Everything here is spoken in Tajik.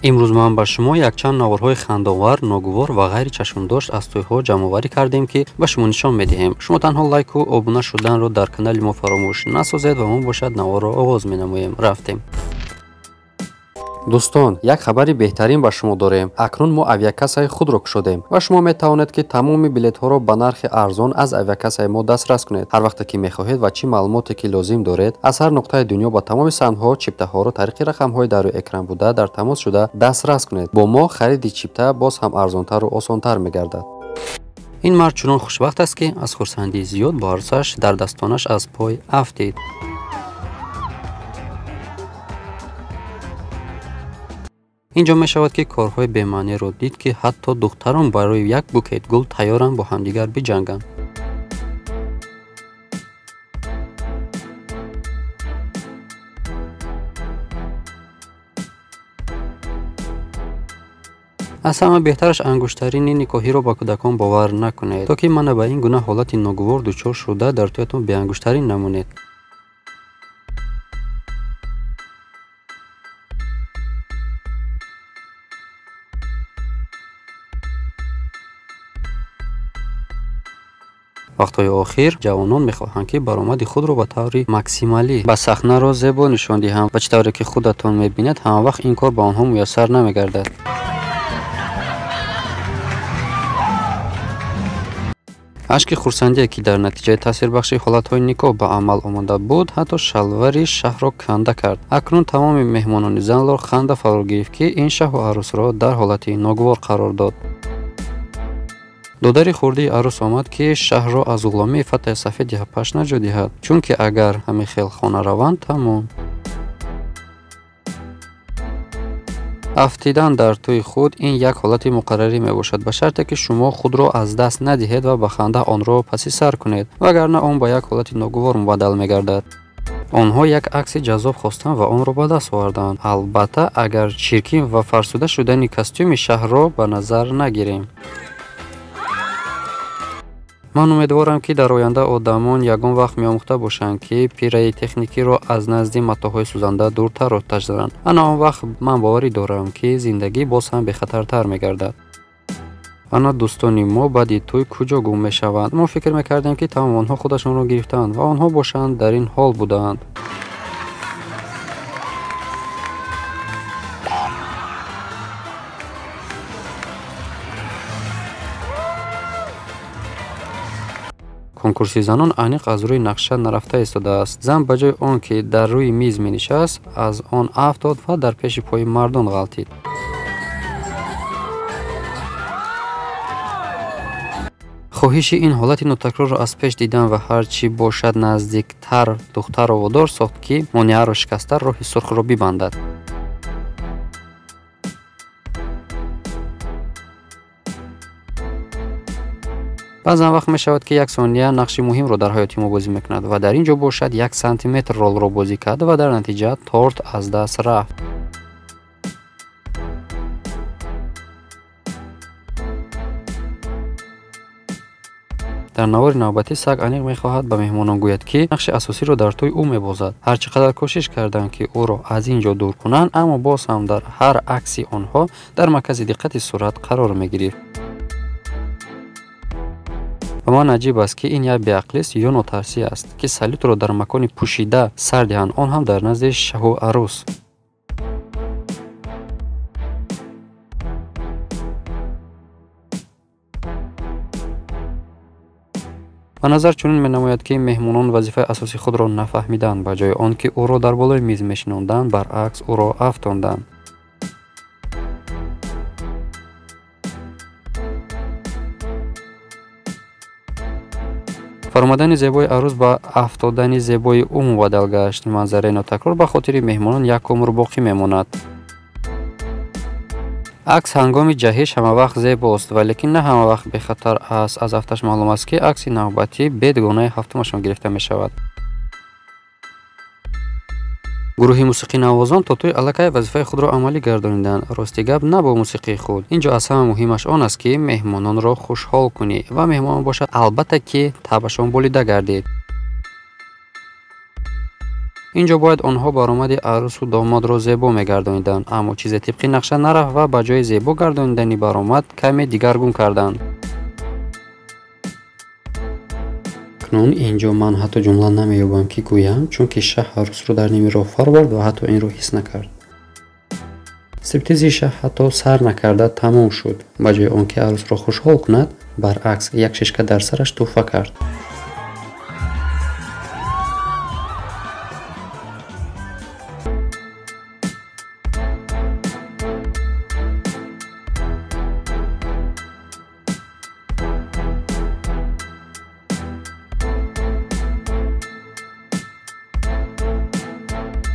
имрӯз ман ба шумо якчанд наворҳои хандовар, ногувор ва ғайри чашмдошт аз тӯйҳо ҷамъоварӣ кардем, ки ба шумо нишон медиҳем. Шумо танҳо лайку обуна шуданро дар канали мо фаромӯш насозед ва мо бошад наворро оғоз менамоем. Рафтем. дӯстон, як хабари беҳтарин ба шумо дорем. Акнун мо авиакассаи худро кушодем ва шумо метавонед ки тамоми билетҳоро ба нархи арзон аз авиакассаи мо дастрас кунед. Ҳар вақте ки мехоҳед ва чӣ маълумоте ки лозим доред, аз ҳар нуқтаи дунё ба тамоми санҳо, чиптаҳоро тариқи рақамҳои дар рӯи экран буда дар тамос шуда дастрас кунед. Бо мо хариди чипта боз ҳам арзонтару осонтар мегардад. ин мард чунон хушбахт аст, ки аз хурсандии зиёд бо арӯсаш дар дастонаш аз пой афтид. инҷо мешавад ки корҳои бемаъниро дид, ки ҳатто духтарон барои як букет гул тайёранд бо ҳамдигар биҷанганд. аз ҳама беҳтараш ангуштарини никоҳиро ба кӯдакон бовар накунед, то ки мана ба ин гуна ҳолати ногувор дучор шуда дар тӯятон беангуштарин намонед. вақтҳои охир ҷавонон мехоҳанд, ки баромади худро ба таври максималӣ ба сахнаро зебо нишон диҳанд ва чӣ тавре ки худатон мебинед, ҳама вақт ин кор ба онҳо муяссар намегардад. ашки хурсандие, ки дар натиҷаи таъсирбахши ҳолатҳои никоҳ ба амал омада буд, ҳатто шалвари шаҳрро канда кард. акнун тамоми меҳмонони занло ханда фаро гирифт, ки ин шаҳру арӯсро дар ҳолати ногувор қарор дод. додари хурдии арӯс омад, ки шаҳрро аз ғуломии фатҳи сафеди ҳапаш наҷот диҳад, чунки агар ҳаме хел хона раванд, тамом. афтидан дар тӯи худ ин як ҳолати муқаррарӣ мебошад, ба шарте ки шумо худро аз даст надиҳед ва ба ханда онро паси сар кунед, вагарна он ба як ҳолати ногувор мубаддал мегардад. онҳо як акси ҷаззоб хостанд ва онро ба даст оварданд, албатта агар чиркин ва фарсуда шудани костюми шаҳрро ба назар нагирем. ман умедворам, ки дар оянда одамон ягон вақт меомӯхта бошанд, ки пирраи техникиро аз назди матоъҳои сӯзанда дуртар оташ зананд. ана он вақт ман боварӣ дорам, ки зиндагӣ боз ҳам бехатартар мегардад. ана дӯстони мо баъди тӯй куҷо гум мешаванд? мо фикр мекардем, ки тамом онҳо худашонро гирифтаанд ва онҳо бошанд дар ин ҳол буданд. конкурси занон аниқ аз рӯи нақша нарафта истодааст. зан ба ҷои он ки дар рӯи миз менишаст, аз он афтод ва дар пеши пои мардон ғалтид. хоҳиши ин ҳолати нотакрорро аз пеш дидан ва ҳар чӣ бошад наздиктар духтарро водор сохт, ки монеаро шикаста роҳи сурхро бибандад. баъзан вақт мешавад, ки як сония нақши муҳимро дар ҳаёти мо бозӣ мекунад ва дар ин ҷо бошад 1 сантиметр ролро бозӣ кард ва дар натиҷа торт аз даст рафт. дар навори навбатӣ саг аниқ мехоҳад ба меҳмонон гӯяд, ки нақши асосиро дар тӯй ӯ мебозад. ҳар чӣ қадар кӯшиш карданд, ки ӯро аз ин ҷо дур кунанд, аммо боз ҳам дар ҳар акси онҳо дар маркази диққати сурат қарор мегирифт. ба ман аҷиб аст, ки ин як беақлист ё нотарсӣ аст, ки салютро дар макони пӯшида сар диҳанд, он ҳам дар назди шаҳу арӯс. ба назар чунин менамояд, ки меҳмонон вазифаи асосии худро нафаҳмиданд, ба ҷои он ки ӯро дар болои миз мешинонданд, баръакс ӯро афтонданд. фаромадани зебои арӯс ба афтодани зебои ӯ мубаддал гашт. манзараи нотакрор ба хотири меҳмонон як умр боқӣ мемонад. акс ҳангоми ҷаҳиш ҳамавақт зебост, валекин на ҳамавақт бехатар аст. аз афташ маълум аст, ки акси навбатӣ бедугонаи ҳафтумашон гирифта мешавад. гурӯҳи мусиқинавозон то тӯй аллакай вазифаи худро амалӣ гардониданд. рости гап на бо мусиқии худ. ин ҷо аз ҳама муҳимаш он аст, ки меҳмононро хушҳол кунӣ ва меҳмон бошад, албатта ки табашон болида гардид. инҷо бояд онҳо баромади арӯсу домодро зебо мегардониданд, аммо чизе тибқи нақша нарафт ва ба ҷои зебо гардонидани баромад каме дигаргун карданд. акнун инҷо ман ҳатто ҷумла намеёбам ки гӯям, чунки шаҳ арӯсро дар ними роҳ фарбард ва ҳатто инро ҳис накард. стриптизи шаҳ ҳатто сар накарда тамом шуд. Ба ҷои он ки арӯсро хушҳол кунад, баръакс як шишка дар сараш тӯҳфа кард.